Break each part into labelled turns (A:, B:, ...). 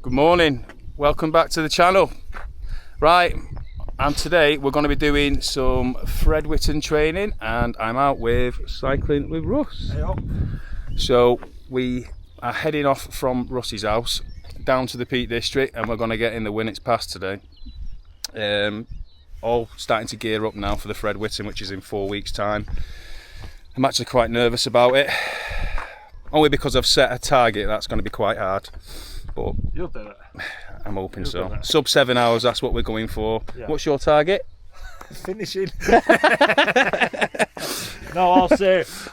A: Good morning, welcome back to the channel. Right, and today we're going to be doing some Fred Whitton training, and I'm out with cycling with Russ.
B: Hey up.
A: So we are heading off from Russ's house down to the Peak District, and we're going to get in the Winnats Pass today. All starting to gear up now for the Fred Whitton, which is in 4 weeks time. I'm actually quite nervous about it, only because I've set a target that's going to be quite hard. But
B: you'll do it.
A: I'm hoping so. Sub 7 hours, that's what we're going for. Yeah. What's your target?
B: Finishing. No,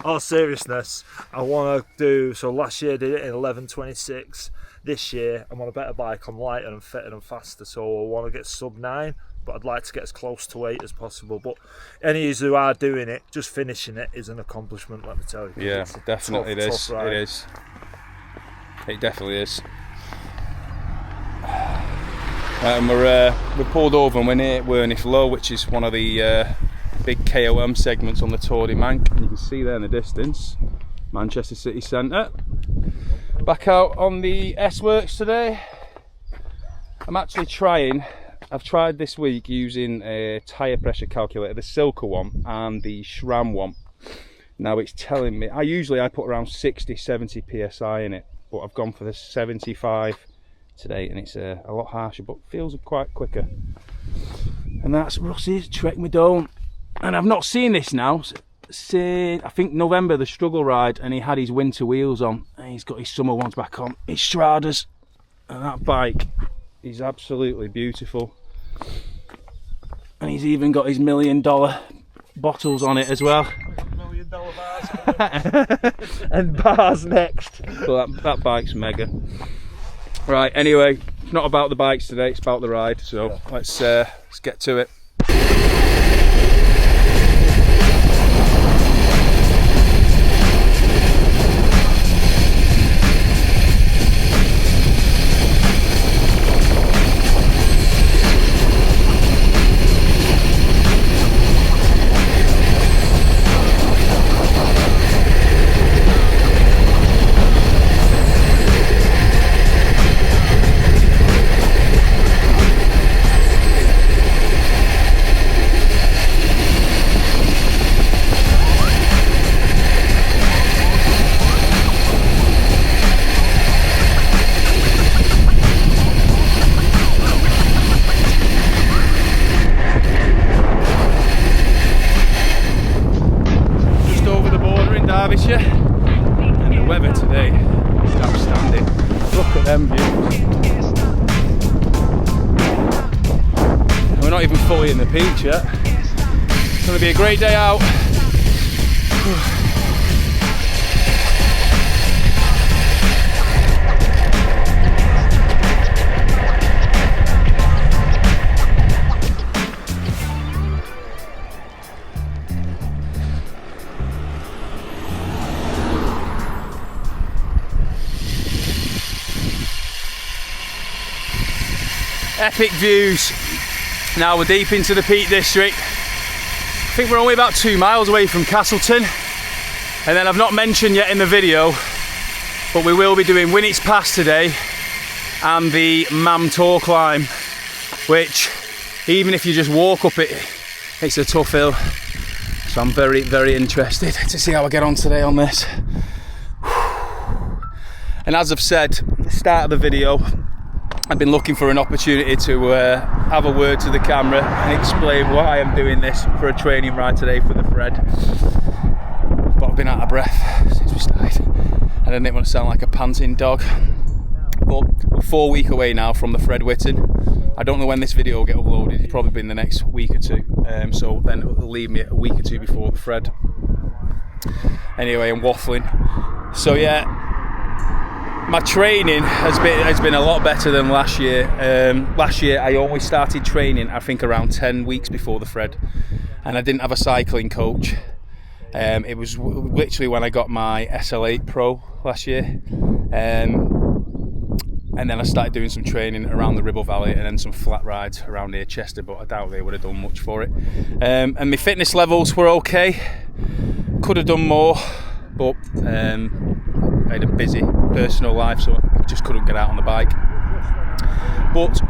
B: all seriousness, I want to do, so last year I did it in 11:26. This year I'm on a better bike, I'm lighter and fitter and faster, so I want to get sub 9, but I'd like to get as close to 8 as possible. But any of you who are doing it, just finishing it is an accomplishment, let me tell you.
A: Yeah, definitely tough, it is. It definitely is. And we're pulled over and we're near Werneth Low, which is one of the big KOM segments on the Tour de Manche. And you can see there in the distance, Manchester City Centre. Back out on the S-Works today. I'm actually I've tried this week using a tyre pressure calculator, the Silka one and the SRAM one. Now it's telling me, I put around 60-70 PSI in it, but I've gone for the 75 today, and it's a lot harsher, but feels quite quicker. And that's Russ's Trek Me Down, and I've not seen this now since I think November, the struggle ride, and he had his winter wheels on, and he's got his summer ones back on, his Stradas, and that bike is absolutely beautiful. And he's even got his $1 million bottles on it as well. $1 million
B: bars.
A: And bars next. But that bike's mega. Right, anyway, it's not about the bikes today, it's about the ride, so let's get to it. Derbyshire, and the weather today is outstanding. Look at them views. And we're not even fully in the Peak yet. It's going to be a great day out. Epic views. Now we're deep into the Peak District. I think we're only about 2 miles away from Castleton. And then I've not mentioned yet in the video, but we will be doing Winnats Pass today and the Mam Tor climb, which even if you just walk up it, it's a tough hill. So I'm very, very interested to see how I get on today on this. And as I've said at the start of the video, I've been looking for an opportunity to have a word to the camera and explain why I'm doing this for a training ride today for the Fred. But I've been out of breath since we started, and I didn't want to sound like a panting dog. But we're 4 weeks away now from the Fred Whitton. I don't know when this video will get uploaded, it's probably been the next week or two. So then it'll leave me a week or two before the Fred. Anyway, I'm waffling. So yeah, my training has been a lot better than last year. Last year I only started training I think around 10 weeks before the Fred, and I didn't have a cycling coach. It was literally when I got my SL8 Pro last year, and then I started doing some training around the Ribble Valley and then some flat rides around near Chester, but I doubt they would have done much for it. And my fitness levels were okay, could have done more, but I had a busy personal life, so I just couldn't get out on the bike. But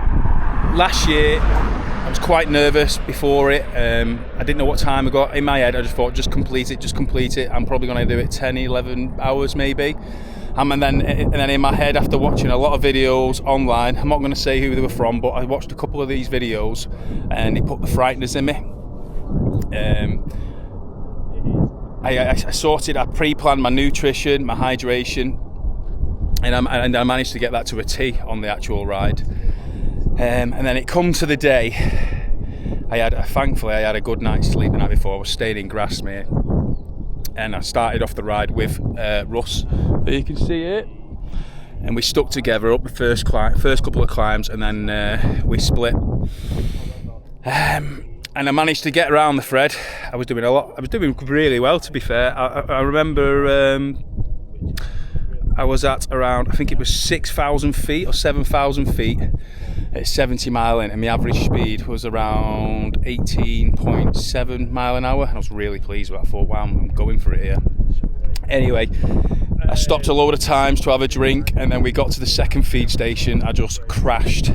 A: last year I was quite nervous before it. I didn't know what time I got. In my head I just thought, just complete it. I'm probably going to do it 10, 11 hours maybe. And then in my head, after watching a lot of videos online, I'm not going to say who they were from, but I watched a couple of these videos and it put the frighteners in me. I pre-planned my nutrition, my hydration, and I managed to get that to a T on the actual ride. And then it come to the day, thankfully I had a good night's sleep the night before. I was staying in Grasmere, and I started off the ride with Russ, there you can see it, and we stuck together up the first couple of climbs, and then we split. And I managed to get around the Fred. I was doing really well, to be fair. I remember I was at around, I think it was 6,000 feet or 7,000 feet at 70 mile in, and my average speed was around 18.7 mile an hour, and I was really pleased with it. I thought, wow, I'm going for it here. Anyway, I stopped a load of times to have a drink, and then we got to the second feed station. I just crashed.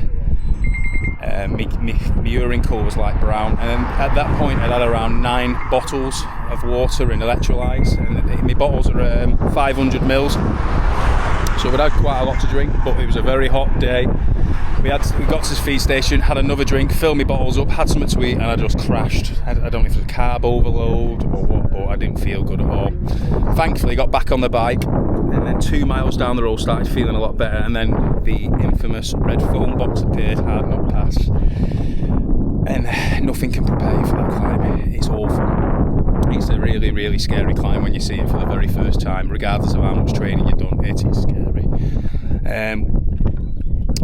A: My urine colour was like brown, and then at that point I'd had around 9 bottles of water and electrolytes, and my bottles are 500 mils, so we'd had quite a lot to drink, but it was a very hot day. We got to the feed station, had another drink, filled my bottles up, had something to eat, and I just crashed. I don't know if it was a carb overload or what, but I didn't feel good at all. Thankfully got back on the bike, and then 2 miles down the road started feeling a lot better, and then the infamous red foam box appeared, Hard Knock Pass, and nothing can prepare you for that climb. It's awful. It's a really, really scary climb when you see it for the very first time, regardless of how much training you've done. It is scary.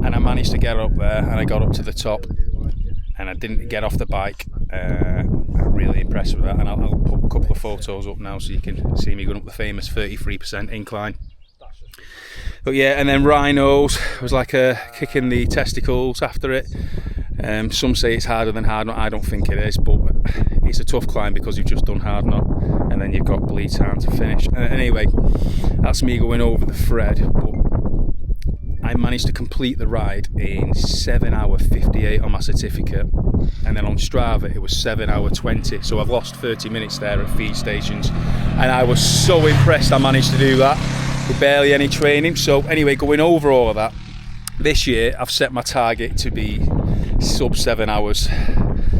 A: And I managed to get up there, and I got up to the top, and I didn't get off the bike. I'm really impressed with that, and I'll put a couple of photos up now so you can see me going up the famous 33% incline. But yeah, and then Rhinos was like a kick in the testicles after it. Some say it's harder than Hard Knock. I don't think it is, but it's a tough climb because you've just done Hard Knock, and then you've got bleed time to finish. Anyway, that's me going over the Fred, but I managed to complete the ride in 7 hour 58 on my certificate, and then on Strava it was 7 hour 20, so I've lost 30 minutes there at feed stations, and I was so impressed I managed to do that with barely any training. So anyway, going over all of that, this year I've set my target to be sub 7 hours.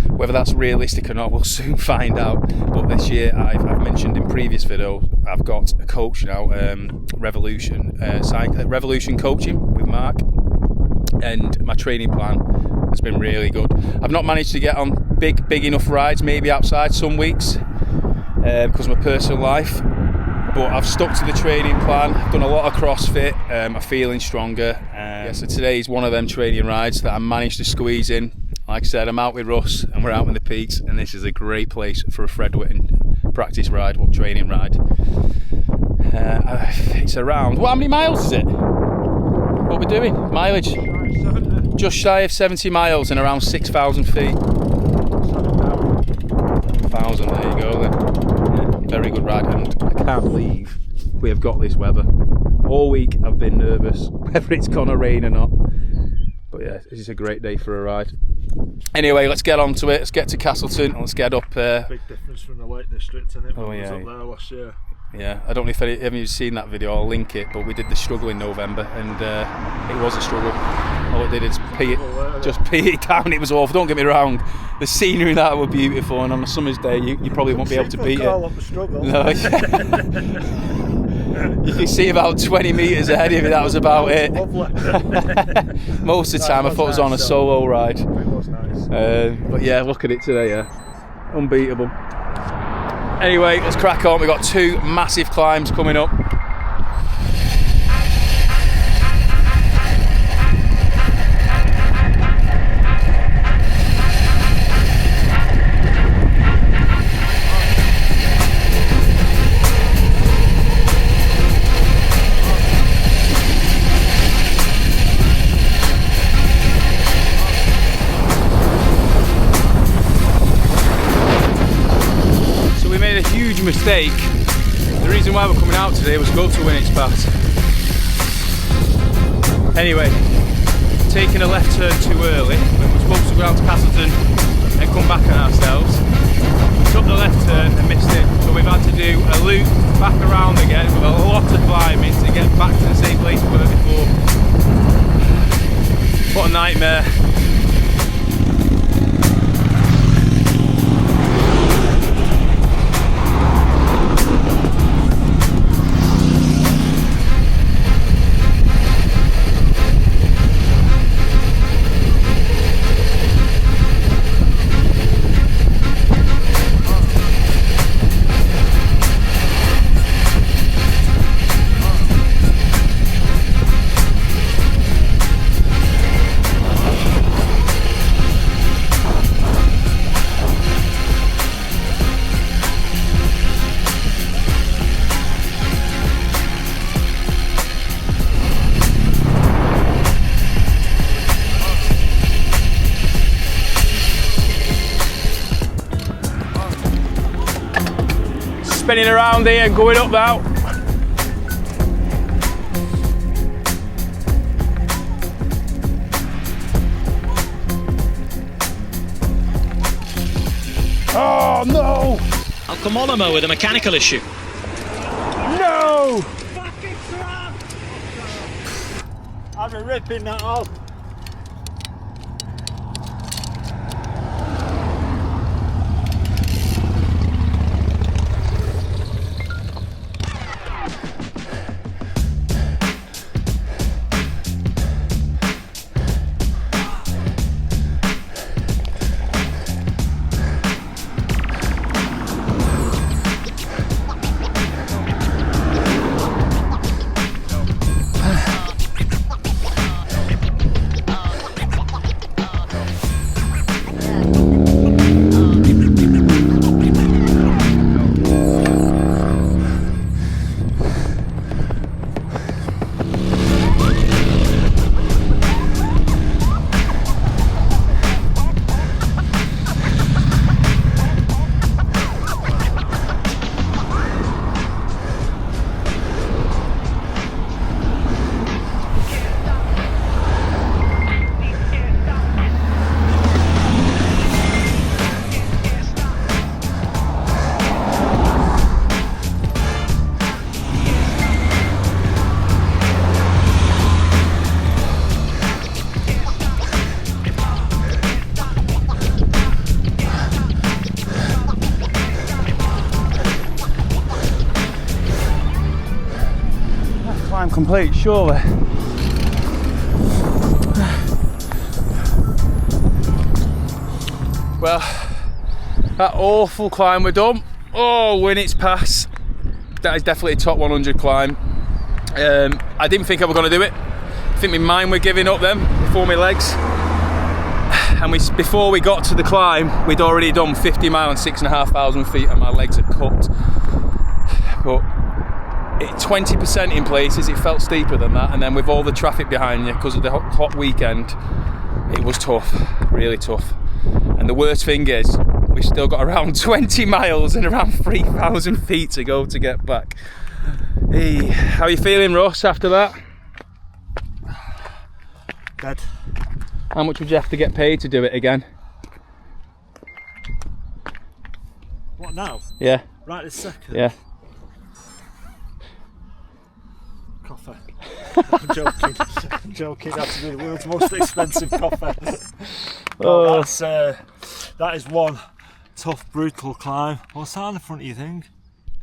A: Whether that's realistic or not, we'll soon find out. But this year, I've mentioned in previous videos, I've got a coach now, Revolution Coaching with Mark, and my training plan has been really good. I've not managed to get on big enough rides, maybe outside some weeks, because of my personal life. But I've stuck to the training plan. I've done a lot of CrossFit. I'm feeling stronger. So today is one of them training rides that I managed to squeeze in. Like I said, I'm out with Russ and we're out in the peaks, and this is a great place for a Fred Whitton practice ride, well, training ride. It's around, how many miles is it? What we're doing? Mileage? Just shy of 70 miles and around 6,000 feet. 1,000, there you go then. Yeah, very good ride, and I can't believe we have got this weather. All week I've been nervous whether it's gonna rain or not. But yeah, this is a great day for a ride. Anyway, let's get on to it. Let's get to Castleton and let's get up.
B: Big difference from the Lake District, isn't it?
A: Oh yeah.
B: Up there last year.
A: Yeah, I don't know if any of you've seen that video. I'll link it. But we did the struggle in November, and it was a struggle. All it did is pee it down. It was awful. Don't get me wrong. The scenery in that were beautiful, and on a summer's day, you probably won't be able to beat it.
B: Up the struggle.
A: No. You can see about 20 metres ahead of you. That was about it. Most of the time, I thought it was on a solo ride.
B: It was nice.
A: But yeah, look at it today. Yeah, unbeatable. Anyway, let's crack on. We've got 2 massive climbs coming up. Mistake. The reason why we're coming out today was go to Winnats Pass. Anyway, taken a left turn too early. We were supposed to go down to Castleton and come back on ourselves. We took the left turn and missed it, so we've had to do a loop back around again with a lot of climbing to get back to the same place we were before. What a nightmare. Spinning around here and going up now. Oh no!
C: Alcomonomo with a mechanical issue.
A: No!
B: Fucking crap! I've been ripping that off.
A: Climb complete, surely. Well, that awful climb we're done. Oh, Winnats Pass. That is definitely a top 100 climb. I didn't think I was going to do it. I think my mind were giving up then before my legs. And before we got to the climb, we'd already done 50 miles and 6,500 feet, and my legs are cooked. But 20% in places, it felt steeper than that, and then with all the traffic behind you because of the hot weekend, it was tough, really tough. And the worst thing is, we've still got around 20 miles and around 3,000 feet to go to get back. Hey, how are you feeling, Russ, after that?
B: Dead.
A: How much would you have to get paid to do it again?
B: What now?
A: Yeah.
B: Right this second?
A: Yeah.
B: Coffee. I'm joking. I'm joking. That's the world's most expensive coffee.
A: Oh.
B: That is one tough, brutal climb. What's that on the front of your thing?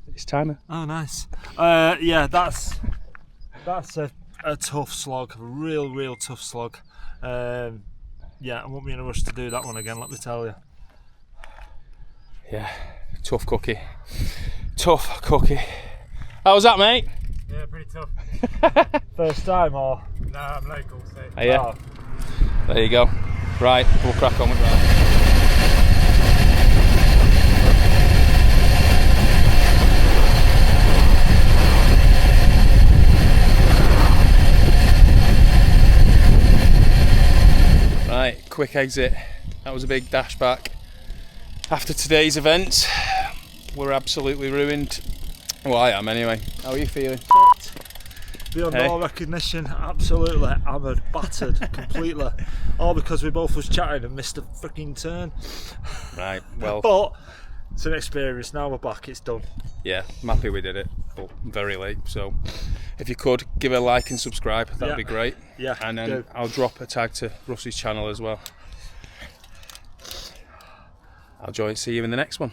A: It's timer.
B: Oh, nice. Yeah, that's a tough slog. A real tough slog. Yeah, I won't be in a rush to do that one again, let me tell you.
A: Yeah, tough cookie. Tough cookie. How was that, mate?
D: Yeah, pretty tough.
B: First time or?
D: Nah, I'm local, so.
A: Oh, yeah.
B: Oh.
A: There you go. Right, we'll crack on with that. Right, quick exit. That was a big dash back. After today's event, we're absolutely ruined. Well, I am anyway. How are you feeling?
B: beyond
A: Hey.
B: all recognition. Absolutely hammered, battered completely. All because we both was chatting and missed a freaking turn.
A: Right, well,
B: But it's an experience. Now we're back. It's done.
A: yeah, I'm happy we did it, but very late. So if you could, give it a like and subscribe, that'd
B: Yeah.
A: be great.
B: Yeah,
A: And then
B: do.
A: I'll drop a tag to Russ's channel as well. I'll see you in the next one.